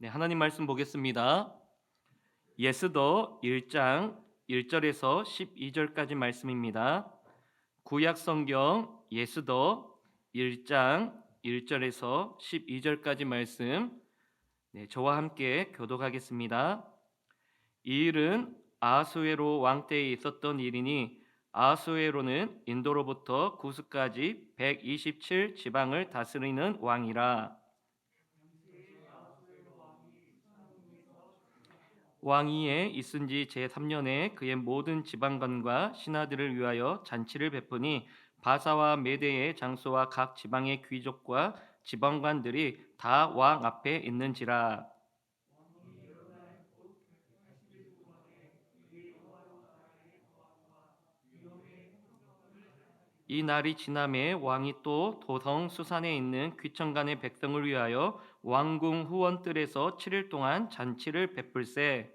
네, 하나님 말씀 보겠습니다. 예스더 1장 1절에서 12절까지 말씀입니다. 구약 성경 예스더 1장 1절에서 12절까지 말씀, 저와 함께 교독하겠습니다. 이 일은 아하수에로 왕 때에 있었던 일이니 아하수에로는 인도로부터 구스까지 127 지방을 다스리는 왕이라. 왕위에 있은 지 제3년에 그의 모든 지방관과 신하들을 위하여 잔치를 베푸니 바사와 메대의 장소와 각 지방의 귀족과 지방관들이 다 왕 앞에 있는지라. 이 날이 지남에 왕이 또 도성 수산에 있는 귀천간의 백성을 위하여 왕궁 후원뜰에서 7일 동안 잔치를 베풀세.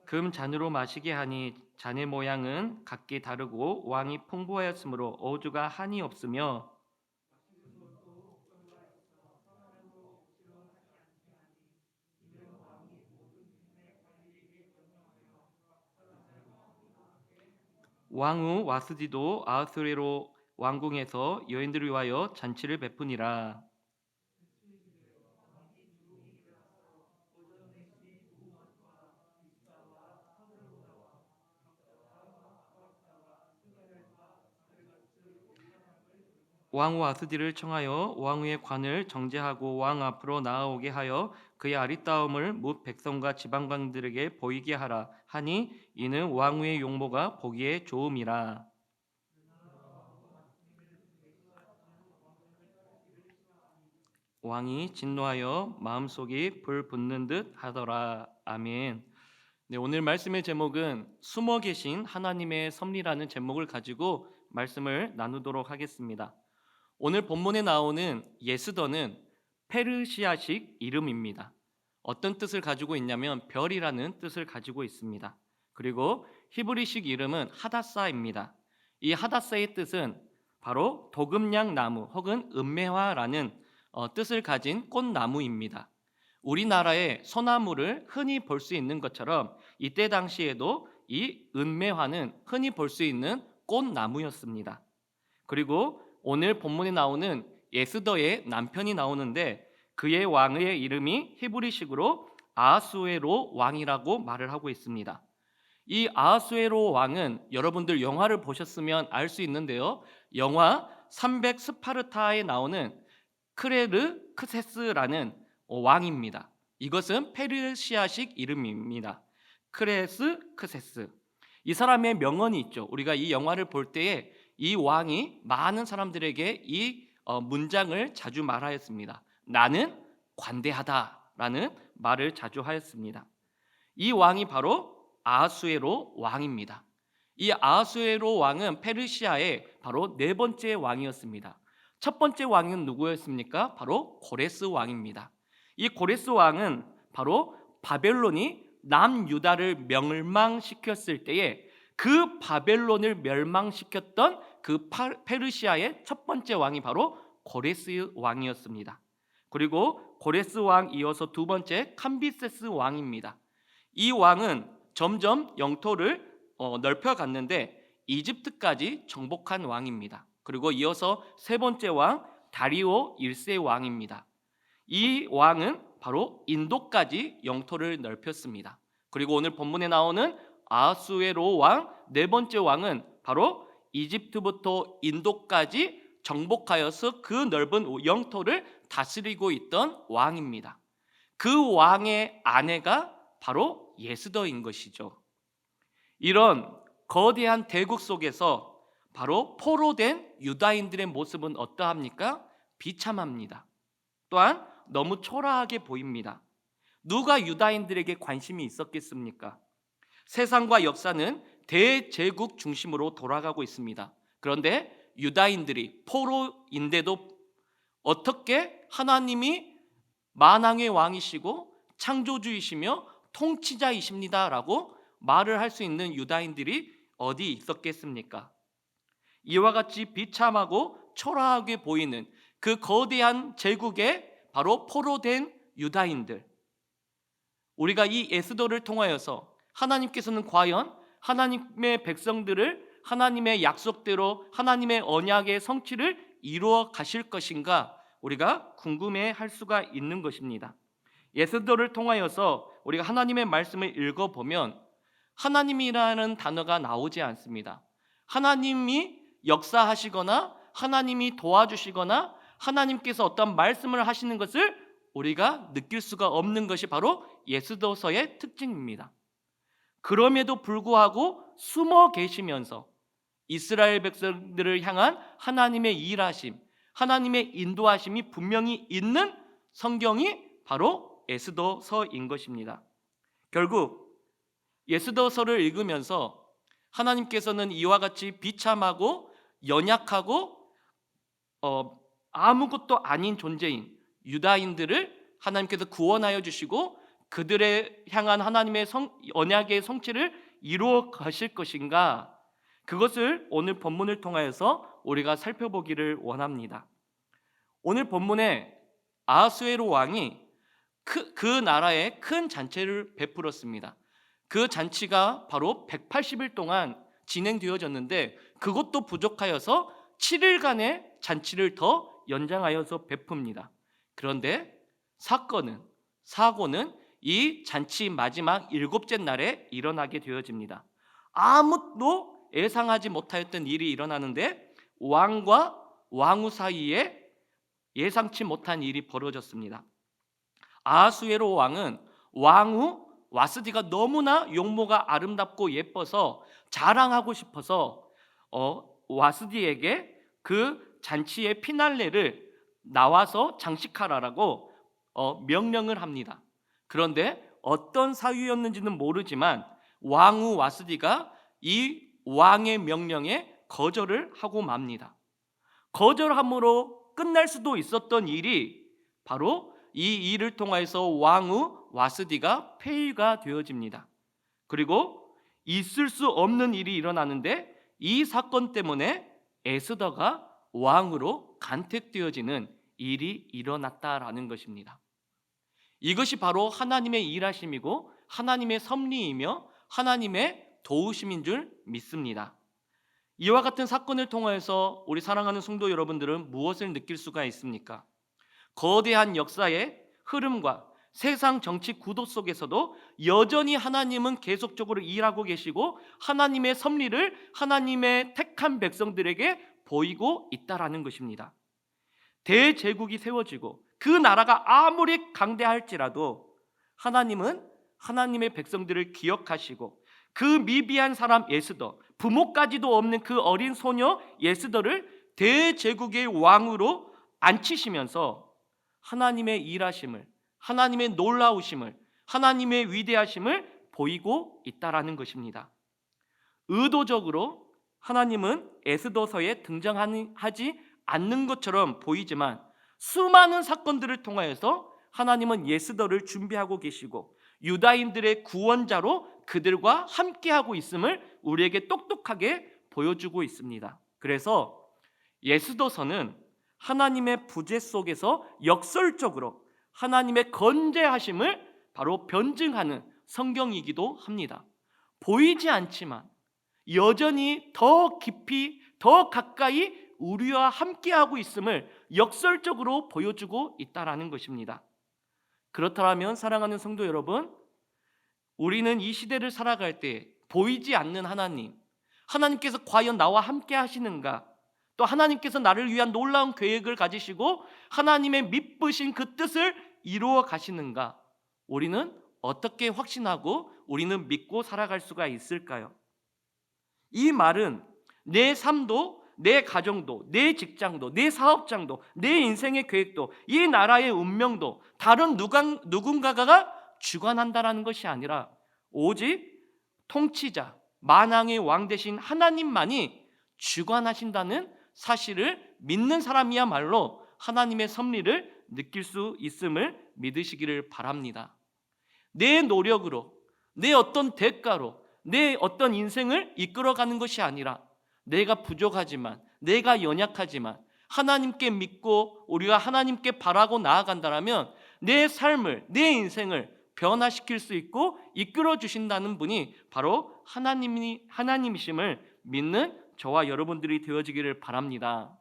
금 잔으로 마시게 하니 잔의 모양은 각기 다르고 왕이 풍부하였으므로 어주가 한이 없으며 왕후 와스디도 아하수에로 왕궁에서 여인들을 위하여 잔치를 베푸니라. 왕후 아스디를 청하여 왕후의 관을 정제하고 왕 앞으로 나아오게 하여 그의 아리따움을 뭇 백성과 지방관들에게 보이게 하라 하니 이는 왕후의 용모가 보기에 좋음이라. 왕이 진노하여 마음속이 불 붙는 듯 하더라. 아멘. 네, 오늘 말씀의 제목은 숨어 계신 하나님의 섭리라는 제목을 가지고 말씀을 나누도록 하겠습니다. 오늘 본문에 나오는 예스더는 페르시아식 이름입니다. 어떤 뜻을 가지고 있냐면 별이라는 뜻을 가지고 있습니다. 그리고 히브리식 이름은 하다사입니다. 이 하다사의 뜻은 바로 도금냥 나무 혹은 은메화라는 뜻을 가진 꽃나무입니다. 우리나라의 소나무를 흔히 볼 수 있는 것처럼 이때 당시에도 이 은메화는 흔히 볼 수 있는 꽃나무였습니다. 그리고 오늘 본문에 나오는 예스더의 남편이 나오는데 그의 왕의 이름이 히브리식으로 아하수에로 왕이라고 말을 하고 있습니다. 이 아하수에로 왕은 여러분들 영화를 보셨으면 알 수 있는데요. 영화 300 스파르타에 나오는 크레르크세스라는 왕입니다. 이것은 페르시아식 이름입니다. 크레스크세스. 이 사람의 명언이 있죠. 우리가 이 영화를 볼 때에 이 왕이 많은 사람들에게 이 문장을 자주 말하였습니다. 나는 관대하다라는 말을 자주 하였습니다. 이 왕이 바로 아하수에로 왕입니다. 이 아하수에로 왕은 페르시아의 바로 네 번째 왕이었습니다. 첫 번째 왕은 누구였습니까? 바로 고레스 왕입니다. 이 고레스 왕은 바로 바벨론이 남유다를 멸망시켰을 때에 그 바벨론을 멸망시켰던 그 페르시아의 첫 번째 왕이 바로 고레스 왕이었습니다. 그리고 고레스 왕 이어서 두 번째 캄비세스 왕입니다. 이 왕은 점점 영토를 넓혀갔는데 이집트까지 정복한 왕입니다. 그리고 이어서 세 번째 왕 다리오 1세 왕입니다. 이 왕은 바로 인도까지 영토를 넓혔습니다. 그리고 오늘 본문에 나오는 아하수에로 왕 네 번째 왕은 바로 이집트부터 인도까지 정복하여서 그 넓은 영토를 다스리고 있던 왕입니다. 그 왕의 아내가 바로 예스더인 것이죠. 이런 거대한 대국 속에서 바로 포로된 유다인들의 모습은 어떠합니까? 비참합니다. 또한 너무 초라하게 보입니다. 누가 유다인들에게 관심이 있었겠습니까? 세상과 역사는 대제국 중심으로 돌아가고 있습니다. 그런데 유다인들이 포로인데도 어떻게 하나님이 만왕의 왕이시고 창조주이시며 통치자이십니다라고 말을 할 수 있는 유다인들이 어디 있었겠습니까? 이와 같이 비참하고 초라하게 보이는 그 거대한 제국에 바로 포로된 유다인들, 우리가 이 에스더를 통하여서 하나님께서는 과연 하나님의 백성들을 하나님의 약속대로 하나님의 언약의 성취를 이루어 가실 것인가 우리가 궁금해할 수가 있는 것입니다. 에스더를 통하여서 우리가 하나님의 말씀을 읽어보면 하나님이라는 단어가 나오지 않습니다. 하나님이 역사하시거나 하나님이 도와주시거나 하나님께서 어떤 말씀을 하시는 것을 우리가 느낄 수가 없는 것이 바로 에스더서의 특징입니다. 그럼에도 불구하고 숨어 계시면서 이스라엘 백성들을 향한 하나님의 일하심, 하나님의 인도하심이 분명히 있는 성경이 바로 에스더서인 것입니다. 결국 에스더서를 읽으면서 하나님께서는 이와 같이 비참하고 연약하고 아무것도 아닌 존재인 유다인들을 하나님께서 구원하여 주시고 그들에 향한 하나님의 언약의 성취를 이루어 가실 것인가, 그것을 오늘 본문을 통하여서 우리가 살펴보기를 원합니다. 오늘 본문에 아하수에로 왕이 그 나라에 큰 잔치를 베풀었습니다. 그 잔치가 바로 180일 동안 진행되어졌는데 그것도 부족하여서 7일간의 잔치를 더 연장하여서 베풉니다. 그런데 사고는 이 잔치 마지막 7째 날에 일어나게 되어집니다. 아무도 예상하지 못하였던 일이 일어나는데 왕과 왕후 사이에 예상치 못한 일이 벌어졌습니다. 아하수에로 왕은 왕후 와스디가 너무나 용모가 아름답고 예뻐서 자랑하고 싶어서 와스디에게 그 잔치의 피날레를 나와서 장식하라라고 명령을 합니다. 그런데 어떤 사유였는지는 모르지만 왕후 와스디가 이 왕의 명령에 거절을 하고 맙니다. 거절함으로 끝날 수도 있었던 일이 바로 이 일을 통해서 왕후 와스디가 폐위가 되어집니다. 그리고 있을 수 없는 일이 일어나는데 이 사건 때문에 에스더가 왕으로 간택되어지는 일이 일어났다라는 것입니다. 이것이 바로 하나님의 일하심이고 하나님의 섭리이며 하나님의 도우심인 줄 믿습니다. 이와 같은 사건을 통해서 우리 사랑하는 성도 여러분들은 무엇을 느낄 수가 있습니까? 거대한 역사의 흐름과 세상 정치 구도 속에서도 여전히 하나님은 계속적으로 일하고 계시고 하나님의 섭리를 하나님의 택한 백성들에게 보이고 있다라는 것입니다. 대제국이 세워지고 그 나라가 아무리 강대할지라도 하나님은 하나님의 백성들을 기억하시고 그 미비한 사람 에스더, 부모까지도 없는 그 어린 소녀 에스더를 대제국의 왕으로 앉히시면서 하나님의 일하심을, 하나님의 놀라우심을, 하나님의 위대하심을 보이고 있다라는 것입니다. 의도적으로 하나님은 에스더서에 등장하지 않는 것처럼 보이지만 수많은 사건들을 통하여서 하나님은 에스더를 준비하고 계시고 유다인들의 구원자로 그들과 함께하고 있음을 우리에게 똑똑하게 보여주고 있습니다. 그래서 에스더서는 하나님의 부재 속에서 역설적으로 하나님의 건재하심을 바로 변증하는 성경이기도 합니다. 보이지 않지만 여전히 더 깊이 더 가까이 우리와 함께하고 있음을 역설적으로 보여주고 있다라는 것입니다. 그렇다면 사랑하는 성도 여러분, 우리는 이 시대를 살아갈 때 보이지 않는 하나님께서 과연 나와 함께 하시는가, 또 하나님께서 나를 위한 놀라운 계획을 가지시고 하나님의 미쁘신 그 뜻을 이루어 가시는가, 우리는 어떻게 확신하고 우리는 믿고 살아갈 수가 있을까요? 이 말은 내 삶도, 내 가정도, 내 직장도, 내 사업장도, 내 인생의 계획도, 이 나라의 운명도 다른 누군가가 주관한다라는 것이 아니라 오직 통치자, 만왕의 왕 되신 하나님만이 주관하신다는 사실을 믿는 사람이야말로 하나님의 섭리를 느낄 수 있음을 믿으시기를 바랍니다. 내 노력으로, 내 어떤 대가로 내 어떤 인생을 이끌어가는 것이 아니라 내가 부족하지만, 내가 연약하지만 하나님께 믿고 우리가 하나님께 바라고 나아간다면 내 삶을, 내 인생을 변화시킬 수 있고 이끌어 주신다는 분이 바로 하나님이심을 믿는 저와 여러분들이 되어지기를 바랍니다.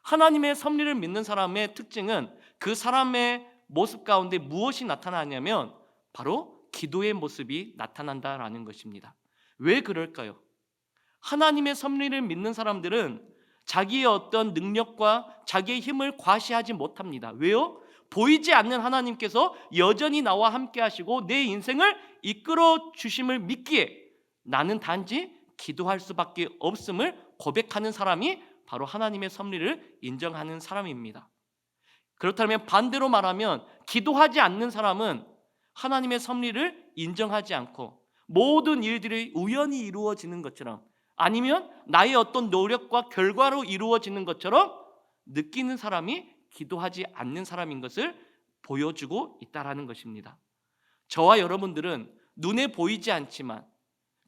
하나님의 섭리를 믿는 사람의 특징은 그 사람의 모습 가운데 무엇이 나타나냐면 바로 기도의 모습이 나타난다라는 것입니다. 왜 그럴까요? 하나님의 섭리를 믿는 사람들은 자기의 어떤 능력과 자기의 힘을 과시하지 못합니다. 왜요? 보이지 않는 하나님께서 여전히 나와 함께 하시고 내 인생을 이끌어 주심을 믿기에 나는 단지 기도할 수밖에 없음을 고백하는 사람이 바로 하나님의 섭리를 인정하는 사람입니다. 그렇다면 반대로 말하면 기도하지 않는 사람은 하나님의 섭리를 인정하지 않고 모든 일들이 우연히 이루어지는 것처럼, 아니면 나의 어떤 노력과 결과로 이루어지는 것처럼 느끼는 사람이 기도하지 않는 사람인 것을 보여주고 있다라는 것입니다. 저와 여러분들은 눈에 보이지 않지만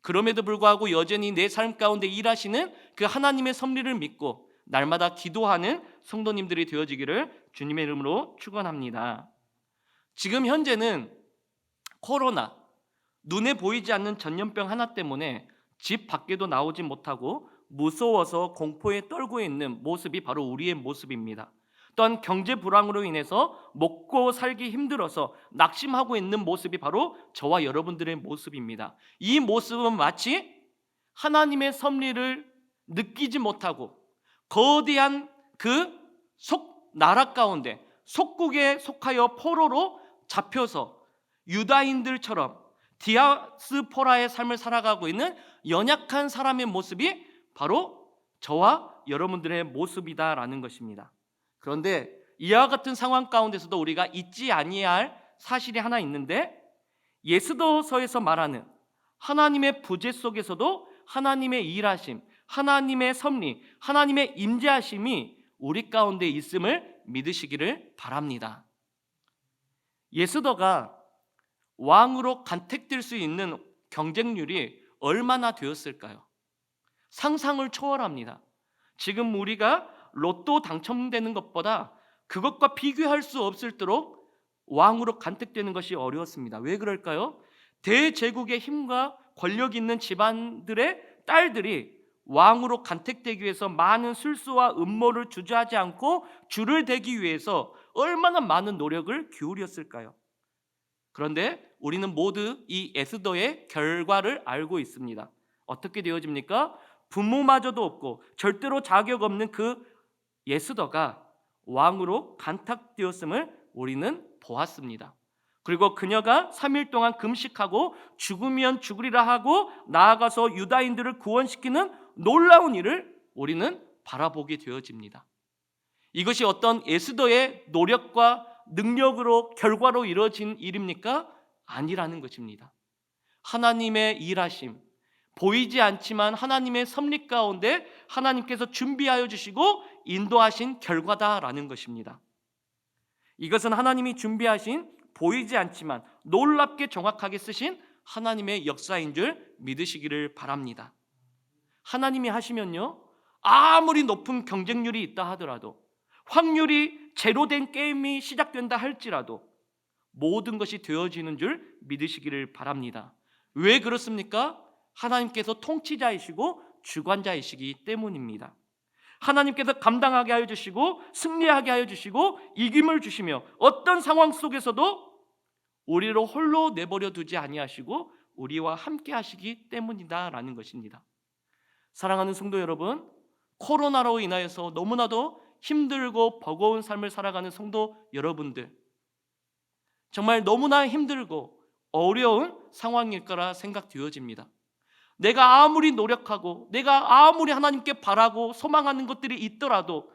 그럼에도 불구하고 여전히 내 삶 가운데 일하시는 그 하나님의 섭리를 믿고 날마다 기도하는 성도님들이 되어지기를 주님의 이름으로 축원합니다. 지금 현재는 코로나, 눈에 보이지 않는 전염병 하나 때문에 집 밖에도 나오지 못하고 무서워서 공포에 떨고 있는 모습이 바로 우리의 모습입니다. 또한 경제 불황으로 인해서 먹고 살기 힘들어서 낙심하고 있는 모습이 바로 저와 여러분들의 모습입니다. 이 모습은 마치 하나님의 섭리를 느끼지 못하고 거대한 그 나라 가운데 속국에 속하여 포로로 잡혀서 유다인들처럼 디아스포라의 삶을 살아가고 있는 연약한 사람의 모습이 바로 저와 여러분들의 모습이다라는 것입니다. 그런데 이와 같은 상황 가운데서도 우리가 잊지 아니해야 할 사실이 하나 있는데, 예스더서에서 말하는 하나님의 부재 속에서도 하나님의 일하심, 하나님의 섭리, 하나님의 임재하심이 우리 가운데 있음을 믿으시기를 바랍니다. 예스더가 왕으로 간택될 수 있는 경쟁률이 얼마나 되었을까요? 상상을 초월합니다. 지금 우리가 로또 당첨되는 것보다 그것과 비교할 수 없을도록 왕으로 간택되는 것이 어려웠습니다. 왜 그럴까요? 대제국의 힘과 권력 있는 집안들의 딸들이 왕으로 간택되기 위해서 많은 술수와 음모를 주저하지 않고 줄을 대기 위해서 얼마나 많은 노력을 기울였을까요? 그런데 우리는 모두 이 에스더의 결과를 알고 있습니다. 어떻게 되어집니까? 부모마저도 없고 절대로 자격 없는 그 에스더가 왕으로 간택되었음을 우리는 보았습니다. 그리고 그녀가 3일 동안 금식하고 죽으면 죽으리라 하고 나아가서 유다인들을 구원시키는 놀라운 일을 우리는 바라보게 되어집니다. 이것이 어떤 에스더의 노력과 능력으로 결과로 이루어진 일입니까? 아니라는 것입니다. 하나님의 일하심, 보이지 않지만 하나님의 섭리 가운데 하나님께서 준비하여 주시고 인도하신 결과다라는 것입니다. 이것은 하나님이 준비하신 보이지 않지만 놀랍게 정확하게 쓰신 하나님의 역사인 줄 믿으시기를 바랍니다. 하나님이 하시면요, 아무리 높은 경쟁률이 있다 하더라도, 확률이 제로된 게임이 시작된다 할지라도 모든 것이 되어지는 줄 믿으시기를 바랍니다. 왜 그렇습니까? 하나님께서 통치자이시고 주관자이시기 때문입니다. 하나님께서 감당하게 하여 주시고 승리하게 하여 주시고 이김을 주시며 어떤 상황 속에서도 우리를 홀로 내버려 두지 아니하시고 우리와 함께 하시기 때문이다라는 것입니다. 사랑하는 성도 여러분, 코로나로 인하여서 너무나도 힘들고 버거운 삶을 살아가는 성도 여러분들, 정말 너무나 힘들고 어려운 상황일 거라 생각되어집니다. 내가 아무리 노력하고 내가 아무리 하나님께 바라고 소망하는 것들이 있더라도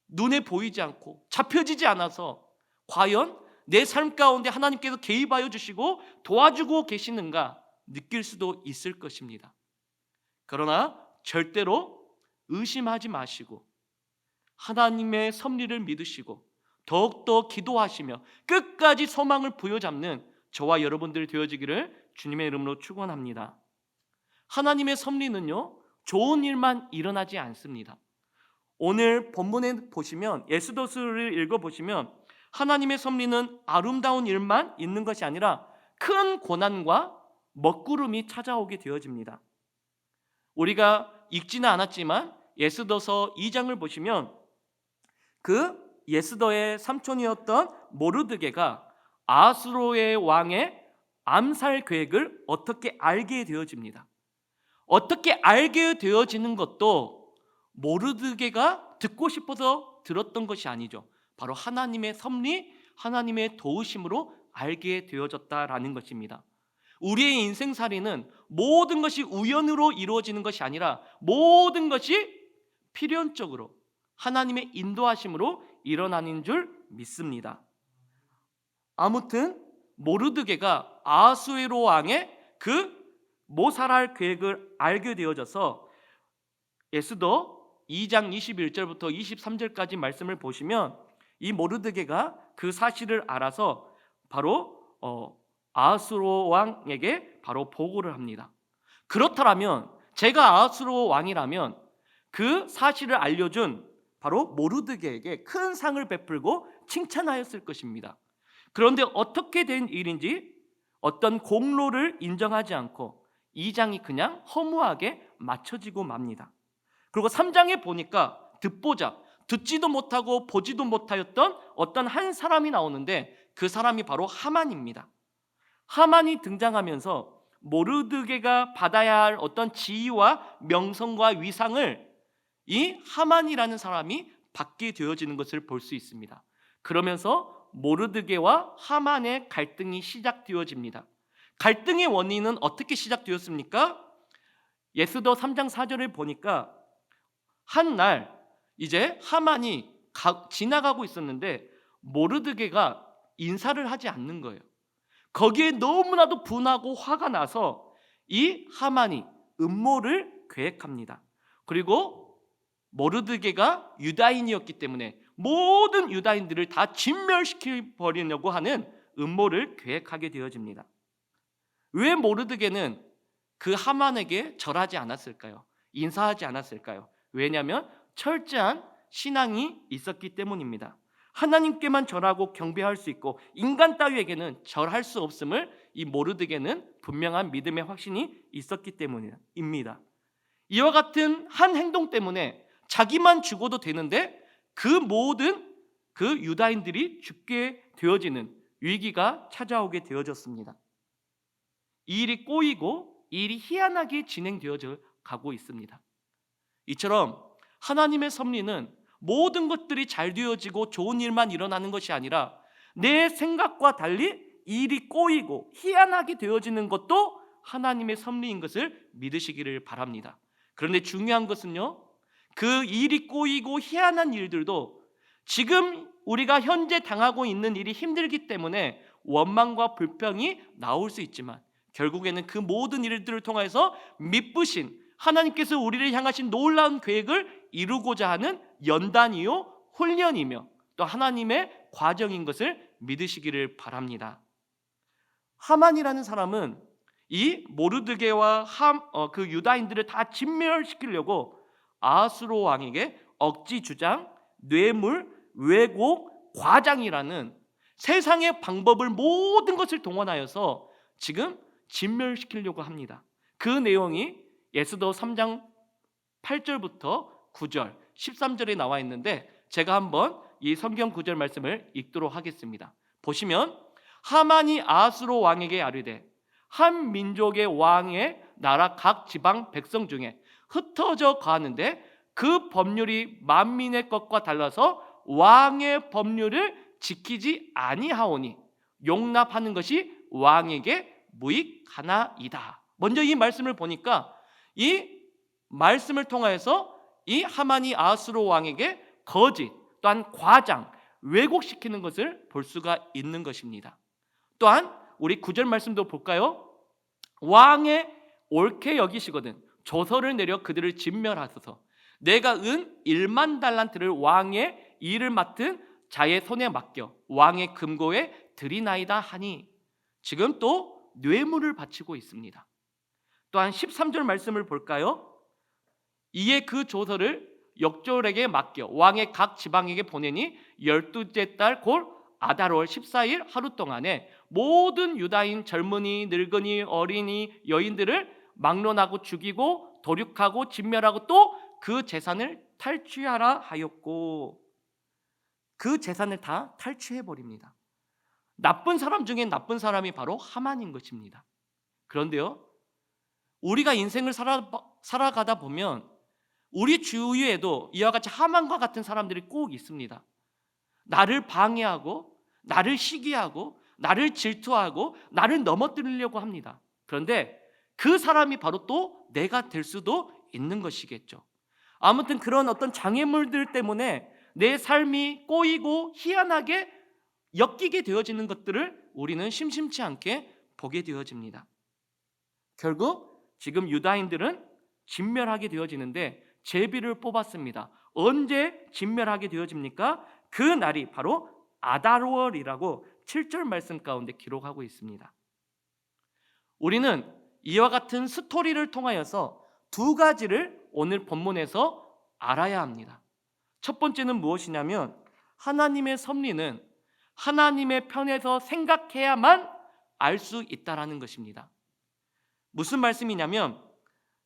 눈에 보이지 않고 잡혀지지 않아서 과연 내 삶 가운데 하나님께서 개입하여 주시고 도와주고 계시는가 느낄 수도 있을 것입니다. 그러나 절대로 의심하지 마시고 하나님의 섭리를 믿으시고 더욱더 기도하시며 끝까지 소망을 부여잡는 저와 여러분들이 되어지기를 주님의 이름으로 축원합니다. 하나님의 섭리는요, 좋은 일만 일어나지 않습니다. 오늘 본문에 보시면, 에스더서를 읽어보시면 하나님의 섭리는 아름다운 일만 있는 것이 아니라 큰 고난과 먹구름이 찾아오게 되어집니다. 우리가 읽지는 않았지만 에스더서 2장을 보시면 그 에스더의 삼촌이었던 모르드게가 아수로의 왕의 암살 계획을 어떻게 알게 되어집니다. 어떻게 알게 되어지는 것도 모르드게가 듣고 싶어서 들었던 것이 아니죠. 바로 하나님의 섭리, 하나님의 도우심으로 알게 되어졌다라는 것입니다. 우리의 인생살이는 모든 것이 우연으로 이루어지는 것이 아니라 모든 것이 필연적으로 하나님의 인도하심으로 일어나는 줄 믿습니다. 아무튼 모르드게가 아수에로 왕의 그 모살할 계획을 알게 되어져서 에스더 2장 21절부터 23절까지 말씀을 보시면 이 모르드게가 그 사실을 알아서 바로 아하스로 왕에게 바로 보고를 합니다. 그렇다면 제가 아하스로 왕이라면 그 사실을 알려준 바로 모르드게에게 큰 상을 베풀고 칭찬하였을 것입니다. 그런데 어떻게 된 일인지 어떤 공로를 인정하지 않고 2장이 그냥 허무하게 맞춰지고 맙니다. 그리고 3장에 보니까 듣지도 못하고 보지도 못하였던 어떤 한 사람이 나오는데 그 사람이 바로 하만입니다. 하만이 등장하면서 모르드게가 받아야 할 어떤 지위와 명성과 위상을 이 하만이라는 사람이 받게 되어지는 것을 볼 수 있습니다. 그러면서 모르드게와 하만의 갈등이 시작되어집니다. 갈등의 원인은 어떻게 시작되었습니까? 에스더 3장 4절을 보니까 한 날 이제 하만이 지나가고 있었는데 모르드게가 인사를 하지 않는 거예요. 거기에 너무나도 분하고 화가 나서 이 하만이 음모를 계획합니다. 그리고 모르드게가 유다인이었기 때문에 모든 유다인들을 다 진멸시켜버리려고 하는 음모를 계획하게 되어집니다. 왜 모르드게는 그 하만에게 절하지 않았을까요? 인사하지 않았을까요? 왜냐하면 철저한 신앙이 있었기 때문입니다. 하나님께만 절하고 경배할 수 있고 인간 따위에게는 절할 수 없음을 이 모르드게는 분명한 믿음의 확신이 있었기 때문입니다. 이와 같은 한 행동 때문에 자기만 죽어도 되는데 그 모든 그 유다인들이 죽게 되어지는 위기가 찾아오게 되어졌습니다. 이 일이 꼬이고 이 일이 희한하게 진행되어져 가고 있습니다. 이처럼 하나님의 섭리는 모든 것들이 잘 되어지고 좋은 일만 일어나는 것이 아니라 내 생각과 달리 일이 꼬이고 희한하게 되어지는 것도 하나님의 섭리인 것을 믿으시기를 바랍니다. 그런데 중요한 것은요, 그 일이 꼬이고 희한한 일들도 지금 우리가 현재 당하고 있는 일이 힘들기 때문에 원망과 불평이 나올 수 있지만 결국에는 그 모든 일들을 통해서 미쁘신 하나님께서 우리를 향하신 놀라운 계획을 이루고자 하는 연단이요 훈련이며 또 하나님의 과정인 것을 믿으시기를 바랍니다. 하만이라는 사람은 이 모르드게와 그 유다인들을 다 진멸시키려고 아하스로 왕에게 억지 주장, 뇌물, 왜곡, 과장이라는 세상의 방법을 모든 것을 동원하여서 지금 진멸시키려고 합니다. 그 내용이 에스더 3장 8절부터 9절, 13절에 나와 있는데 제가 한번 이 성경 구절 말씀을 읽도록 하겠습니다. 보시면 하만이 아하스로 왕에게 아뢰되 한 민족의 왕의 나라 각 지방 백성 중에 흩어져 가는데 그 법률이 만민의 것과 달라서 왕의 법률을 지키지 아니하오니 용납하는 것이 왕에게 무익하나이다. 먼저 이 말씀을 보니까 이 말씀을 통하여서 이 하만이 아하스로 왕에게 거짓 또한 과장, 왜곡시키는 것을 볼 수가 있는 것입니다. 또한 우리 9절 말씀도 볼까요? 왕의 옳게 여기시거든 조서를 내려 그들을 진멸하소서. 내가 은 1만 달란트를 왕의 일을 맡은 자의 손에 맡겨 왕의 금고에 드리나이다 하니. 지금 또 뇌물을 바치고 있습니다. 또한 13절 말씀을 볼까요? 이에 그 조서를 역졸에게 맡겨 왕의 각 지방에게 보내니 12째 달 곧 아달월 14일 하루 동안에 모든 유다인 젊은이, 늙은이, 어린이, 여인들을 막론하고 죽이고 도륙하고 진멸하고 또 그 재산을 탈취하라 하였고, 그 재산을 다 탈취해 버립니다. 나쁜 사람 중에 나쁜 사람이 바로 하만인 것입니다. 그런데요, 우리가 인생을 살아가다 보면 우리 주위에도 이와 같이 하만과 같은 사람들이 꼭 있습니다. 나를 방해하고 나를 시기하고 나를 질투하고 나를 넘어뜨리려고 합니다. 그런데 그 사람이 바로 또 내가 될 수도 있는 것이겠죠. 아무튼 그런 어떤 장애물들 때문에 내 삶이 꼬이고 희한하게 엮이게 되어지는 것들을 우리는 심심치 않게 보게 되어집니다. 결국 지금 유다인들은 진멸하게 되어지는데 제비를 뽑았습니다. 언제 진멸하게 되어집니까? 그 날이 바로 아달월이라고 7절 말씀 가운데 기록하고 있습니다. 우리는 이와 같은 스토리를 통하여서 두 가지를 오늘 본문에서 알아야 합니다. 첫 번째는 무엇이냐면 하나님의 섭리는 하나님의 편에서 생각해야만 알 수 있다라는 것입니다. 무슨 말씀이냐면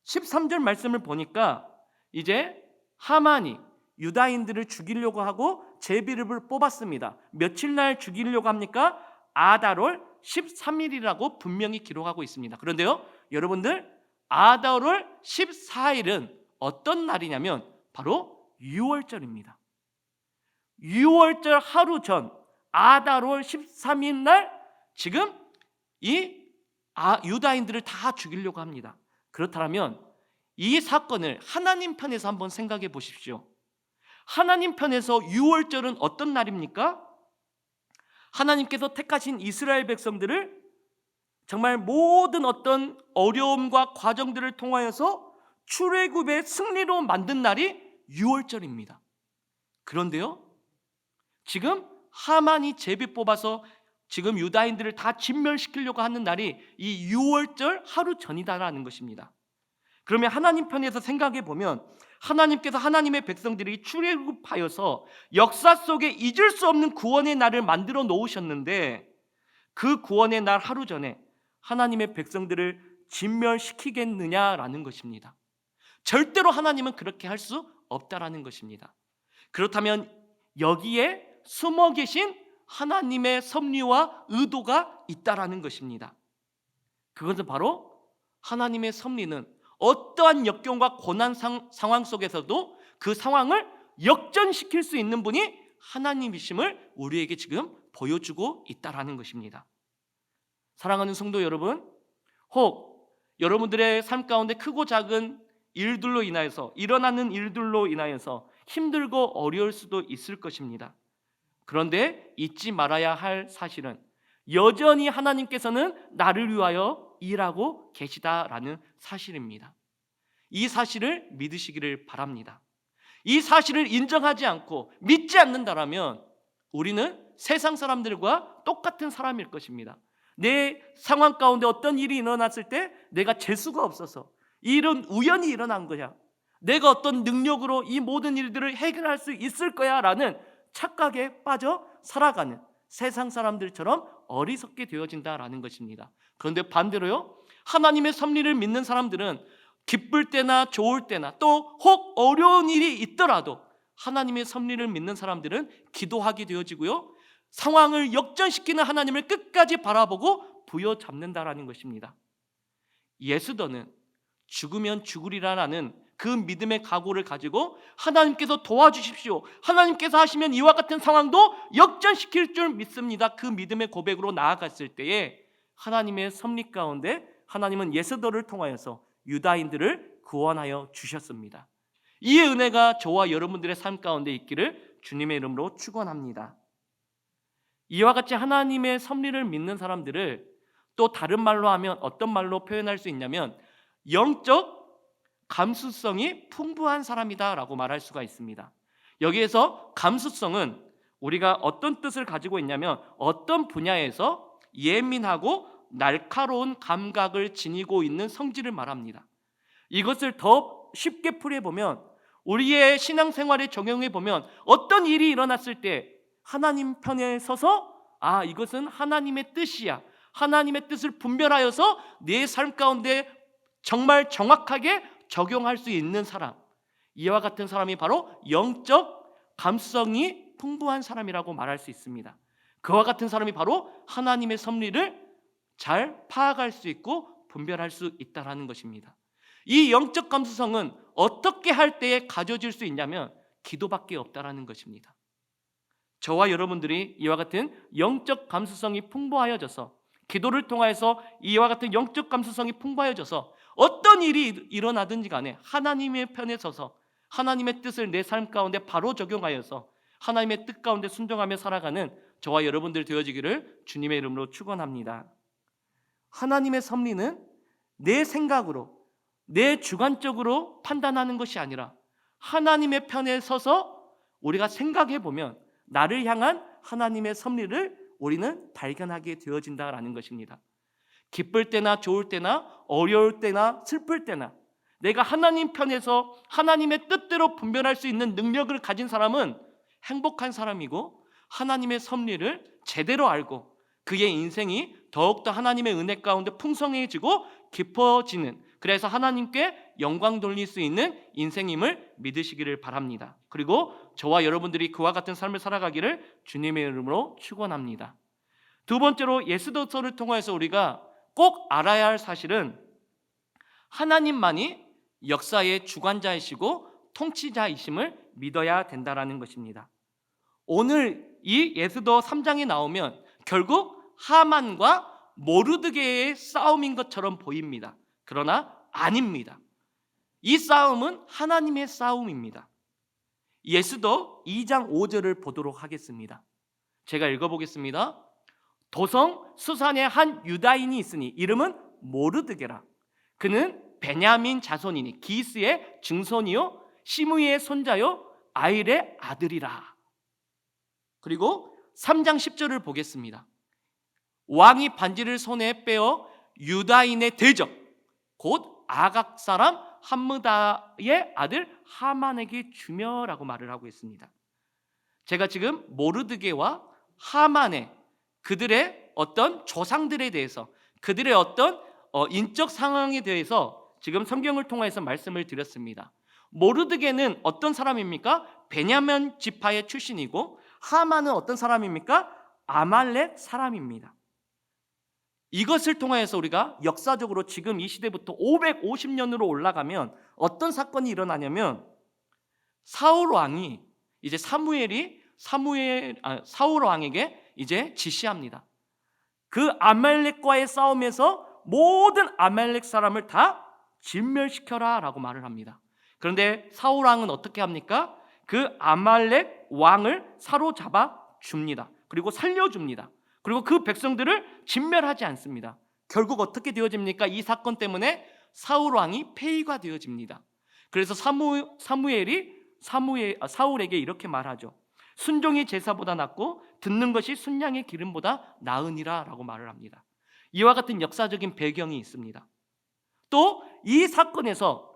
13절 말씀을 보니까 이제 하만이 유다인들을 죽이려고 하고 제비를 뽑았습니다. 며칠 날 죽이려고 합니까? 아달월 13일이라고 분명히 기록하고 있습니다. 그런데요, 여러분들, 아달월 14일은 어떤 날이냐면 바로 유월절입니다. 유월절 하루 전 아달월 13일 날 지금 이 유다인들을 다 죽이려고 합니다. 그렇다면 이 사건을 하나님 편에서 한번 생각해 보십시오. 하나님 편에서 유월절은 어떤 날입니까? 하나님께서 택하신 이스라엘 백성들을 정말 모든 어떤 어려움과 과정들을 통하여서 출애굽의 승리로 만든 날이 유월절입니다. 그런데요, 지금 하만이 제비 뽑아서 지금 유다인들을 다 진멸시키려고 하는 날이 이 유월절 하루 전이다라는 것입니다. 그러면 하나님 편에서 생각해 보면 하나님께서 하나님의 백성들이 출애굽하여서 역사 속에 잊을 수 없는 구원의 날을 만들어 놓으셨는데 그 구원의 날 하루 전에 하나님의 백성들을 진멸시키겠느냐라는 것입니다. 절대로 하나님은 그렇게 할 수 없다라는 것입니다. 그렇다면 여기에 숨어 계신 하나님의 섭리와 의도가 있다라는 것입니다. 그것은 바로 하나님의 섭리는 어떠한 역경과 고난 상황 속에서도 그 상황을 역전시킬 수 있는 분이 하나님이심을 우리에게 지금 보여주고 있다라는 것입니다. 사랑하는 성도 여러분, 혹 여러분들의 삶 가운데 크고 작은 일들로 인하여서 일어나는 일들로 인하여서 힘들고 어려울 수도 있을 것입니다. 그런데 잊지 말아야 할 사실은 여전히 하나님께서는 나를 위하여 일하고 계시다라는 사실입니다. 이 사실을 믿으시기를 바랍니다. 이 사실을 인정하지 않고 믿지 않는다라면 우리는 세상 사람들과 똑같은 사람일 것입니다. 내 상황 가운데 어떤 일이 일어났을 때 내가 재수가 없어서 이 일은 우연히 일어난 거야, 내가 어떤 능력으로 이 모든 일들을 해결할 수 있을 거야 라는 착각에 빠져 살아가는 세상 사람들처럼 어리석게 되어진다라는 것입니다. 그런데 반대로요, 하나님의 섭리를 믿는 사람들은 기쁠 때나 좋을 때나 또 혹 어려운 일이 있더라도 하나님의 섭리를 믿는 사람들은 기도하게 되어지고요, 상황을 역전시키는 하나님을 끝까지 바라보고 부여잡는다라는 것입니다. 예수더는 죽으면 죽으리라는 그 믿음의 각오를 가지고 하나님께서 도와주십시오, 하나님께서 하시면 이와 같은 상황도 역전시킬 줄 믿습니다, 그 믿음의 고백으로 나아갔을 때에 하나님의 섭리 가운데 하나님은 예수더를 통하여서 유다인들을 구원하여 주셨습니다. 이 은혜가 저와 여러분들의 삶 가운데 있기를 주님의 이름으로 축원합니다. 이와 같이 하나님의 섭리를 믿는 사람들을 또 다른 말로 하면 어떤 말로 표현할 수 있냐면 영적 감수성이 풍부한 사람이다라고 말할 수가 있습니다. 여기에서 감수성은 우리가 어떤 뜻을 가지고 있냐면 어떤 분야에서 예민하고 날카로운 감각을 지니고 있는 성질을 말합니다. 이것을 더 쉽게 풀이해보면, 우리의 신앙생활에 적용해보면 어떤 일이 일어났을 때 하나님 편에 서서 이것은 하나님의 뜻이야, 하나님의 뜻을 분별하여서 내 삶 가운데 정말 정확하게 적용할 수 있는 사람, 이와 같은 사람이 바로 영적 감수성이 풍부한 사람이라고 말할 수 있습니다. 그와 같은 사람이 바로 하나님의 섭리를 잘 파악할 수 있고 분별할 수 있다는 것입니다. 이 영적 감수성은 어떻게 할 때에 가져질 수 있냐면 기도밖에 없다라는 것입니다. 저와 여러분들이 이와 같은 영적 감수성이 풍부하여져서, 기도를 통하여서 이와 같은 영적 감수성이 풍부하여져서 어떤 일이 일어나든지 간에 하나님의 편에 서서 하나님의 뜻을 내 삶 가운데 바로 적용하여서 하나님의 뜻 가운데 순종하며 살아가는 저와 여러분들 되어지기를 주님의 이름으로 축원합니다. 하나님의 섭리는 내 생각으로, 내 주관적으로 판단하는 것이 아니라 하나님의 편에 서서 우리가 생각해 보면 나를 향한 하나님의 섭리를 우리는 발견하게 되어진다라는 것입니다. 기쁠 때나 좋을 때나 어려울 때나 슬플 때나 내가 하나님 편에서 하나님의 뜻대로 분별할 수 있는 능력을 가진 사람은 행복한 사람이고, 하나님의 섭리를 제대로 알고 그의 인생이 더욱더 하나님의 은혜 가운데 풍성해지고 깊어지는, 그래서 하나님께 영광 돌릴 수 있는 인생임을 믿으시기를 바랍니다. 그리고 저와 여러분들이 그와 같은 삶을 살아가기를 주님의 이름으로 축원합니다. 두 번째로, 예수도서를 통해서 우리가 꼭 알아야 할 사실은 하나님만이 역사의 주관자이시고 통치자이심을 믿어야 된다라는 것입니다. 오늘 이 예수도 3장에 나오면 결국 하만과 모르드게의 싸움인 것처럼 보입니다. 그러나 아닙니다. 이 싸움은 하나님의 싸움입니다. 예수도 2장 5절을 보도록 하겠습니다. 제가 읽어보겠습니다. 도성 수산에 한 유다인이 있으니 이름은 모르드게라. 그는 베냐민 자손이니 기스의 증손이요 시므이의 손자요 아일의 아들이라. 그리고 3장 10절을 보겠습니다. 왕이 반지를 손에 빼어 유다인의 대적 곧 아각 사람 함므다의 아들 하만에게 주며라고 말을 하고 있습니다. 제가 지금 모르드게와 하만의 그들의 어떤 조상들에 대해서, 그들의 어떤 인적 상황에 대해서 지금 성경을 통해서 말씀을 드렸습니다. 모르드게는 어떤 사람입니까? 베냐민 지파의 출신이고, 하만은 어떤 사람입니까? 아말렉 사람입니다. 이것을 통해서 우리가 역사적으로 지금 이 시대부터 550년으로 올라가면 어떤 사건이 일어나냐면, 사울 왕이 이제 사울 왕에게 이제 지시합니다. 그 아말렉과의 싸움에서 모든 아말렉 사람을 다 진멸시켜라 라고 말을 합니다. 그런데 사울 왕은 어떻게 합니까? 그 아말렉 왕을 사로잡아 줍니다. 그리고 살려줍니다. 그리고 그 백성들을 진멸하지 않습니다. 결국 어떻게 되어집니까? 이 사건 때문에 사울 왕이 폐위가 되어집니다. 그래서 사울에게 이렇게 말하죠. 순종이 제사보다 낫고 듣는 것이 순양의 기름보다 나으니라 라고 말을 합니다. 이와 같은 역사적인 배경이 있습니다. 또 이 사건에서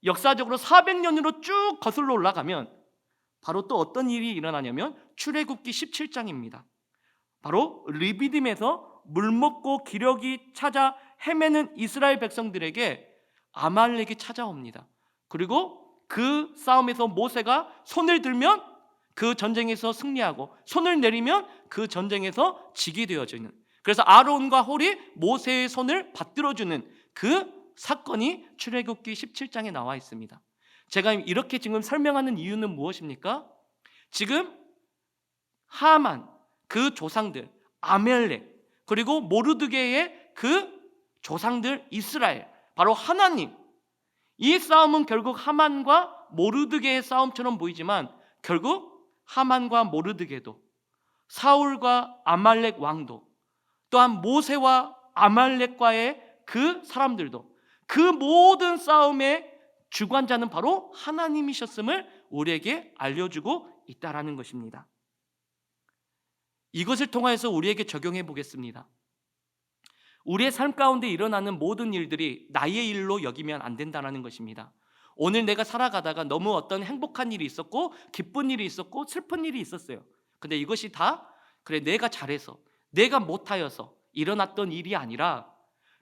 역사적으로 400년으로 쭉 거슬러 올라가면 바로 또 어떤 일이 일어나냐면 출애굽기 17장입니다. 바로 르비딤에서 물 먹고 기력이 찾아 헤매는 이스라엘 백성들에게 아말렉이 찾아옵니다. 그리고 그 싸움에서 모세가 손을 들면 그 전쟁에서 승리하고 손을 내리면 그 전쟁에서 지게 되어지는, 그래서 아론과 홀이 모세의 손을 받들어주는 그 사건이 출애굽기 17장에 나와 있습니다. 제가 이렇게 지금 설명하는 이유는 무엇입니까? 지금 하만, 그 조상들 아멜렉, 그리고 모르드게의 그 조상들 이스라엘, 바로 하나님, 이 싸움은 결국 하만과 모르드게의 싸움처럼 보이지만 결국 하만과 모르드게도, 사울과 아말렉 왕도, 또한 모세와 아말렉과의 그 사람들도, 그 모든 싸움의 주관자는 바로 하나님이셨음을 우리에게 알려주고 있다라는 것입니다. 이것을 통해서 우리에게 적용해 보겠습니다. 우리의 삶 가운데 일어나는 모든 일들이 나의 일로 여기면 안 된다는 것입니다. 오늘 내가 살아가다가 너무 어떤 행복한 일이 있었고 기쁜 일이 있었고 슬픈 일이 있었어요. 근데 이것이 다 그래 내가 잘해서 내가 못하여서 일어났던 일이 아니라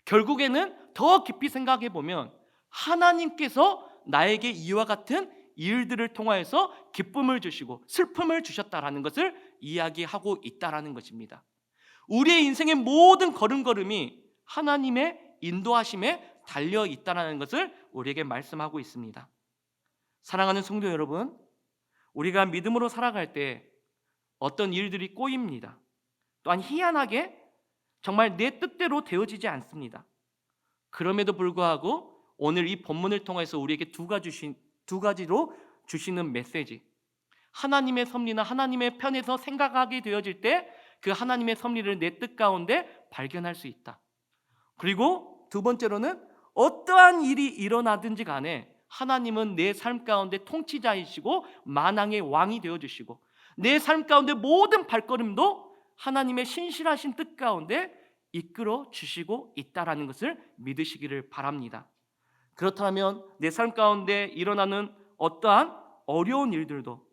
결국에는 더 깊이 생각해 보면 하나님께서 나에게 이와 같은 일들을 통하여서 기쁨을 주시고 슬픔을 주셨다라는 것을 이야기하고 있다라는 것입니다. 우리의 인생의 모든 걸음걸음이 하나님의 인도하심에 달려 있다는 것을 우리에게 말씀하고 있습니다. 사랑하는 성도 여러분, 우리가 믿음으로 살아갈 때 어떤 일들이 꼬입니다. 또한 희한하게 정말 내 뜻대로 되어지지 않습니다. 그럼에도 불구하고 오늘 이 본문을 통해서 우리에게 두 가지로 주시는 메시지, 하나님의 섭리나 하나님의 편에서 생각하게 되어질 때 그 하나님의 섭리를 내 뜻 가운데 발견할 수 있다. 그리고 두 번째로는 어떠한 일이 일어나든지 간에 하나님은 내 삶 가운데 통치자이시고 만왕의 왕이 되어주시고 내 삶 가운데 모든 발걸음도 하나님의 신실하신 뜻 가운데 이끌어 주시고 있다라는 것을 믿으시기를 바랍니다. 그렇다면 내 삶 가운데 일어나는 어떠한 어려운 일들도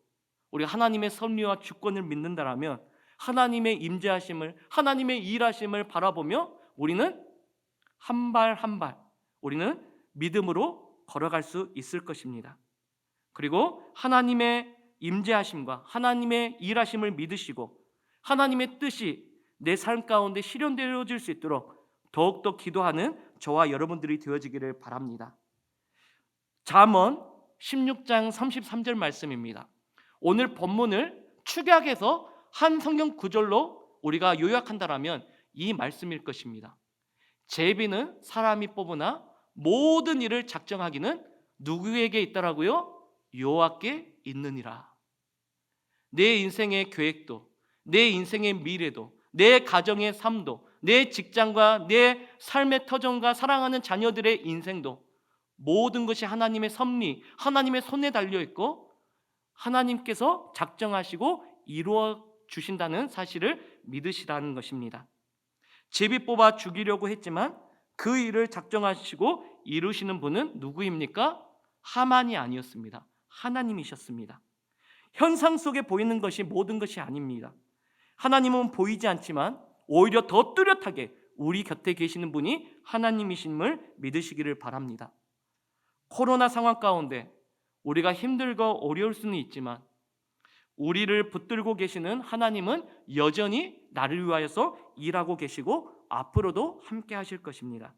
우리가 하나님의 섭리와 주권을 믿는다라면 하나님의 임재하심을, 하나님의 일하심을 바라보며 우리는 한 발 한 발 우리는 믿음으로 걸어갈 수 있을 것입니다. 그리고 하나님의 임재하심과 하나님의 일하심을 믿으시고 하나님의 뜻이 내 삶 가운데 실현되어질 수 있도록 더욱더 기도하는 저와 여러분들이 되어지기를 바랍니다. 잠언 16장 33절 말씀입니다. 오늘 본문을 축약해서 한 성경 구절로 우리가 요약한다라면 이 말씀일 것입니다. 제비는 사람이 뽑으나 모든 일을 작정하기는 누구에게 있다라고요? 여호와께 있느니라. 내 인생의 계획도, 내 인생의 미래도, 내 가정의 삶도, 내 직장과 내 삶의 터전과 사랑하는 자녀들의 인생도 모든 것이 하나님의 섭리, 하나님의 손에 달려 있고 하나님께서 작정하시고 이루어 주신다는 사실을 믿으시라는 것입니다. 제비 뽑아 죽이려고 했지만 그 일을 작정하시고 이루시는 분은 누구입니까? 하만이 아니었습니다. 하나님이셨습니다. 현상 속에 보이는 것이 모든 것이 아닙니다. 하나님은 보이지 않지만 오히려 더 뚜렷하게 우리 곁에 계시는 분이 하나님이심을 믿으시기를 바랍니다. 코로나 상황 가운데 우리가 힘들고 어려울 수는 있지만 우리를 붙들고 계시는 하나님은 여전히 나를 위하여서 일하고 계시고 앞으로도 함께 하실 것입니다.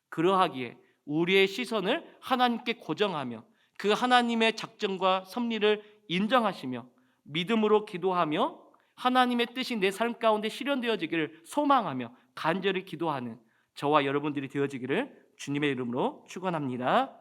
그러하기에 우리의 시선을 하나님께 고정하며 그 하나님의 작정과 섭리를 인정하시며 믿음으로 기도하며 하나님의 뜻이 내 삶 가운데 실현되어지기를 소망하며 간절히 기도하는 저와 여러분들이 되어지기를 주님의 이름으로 축원합니다.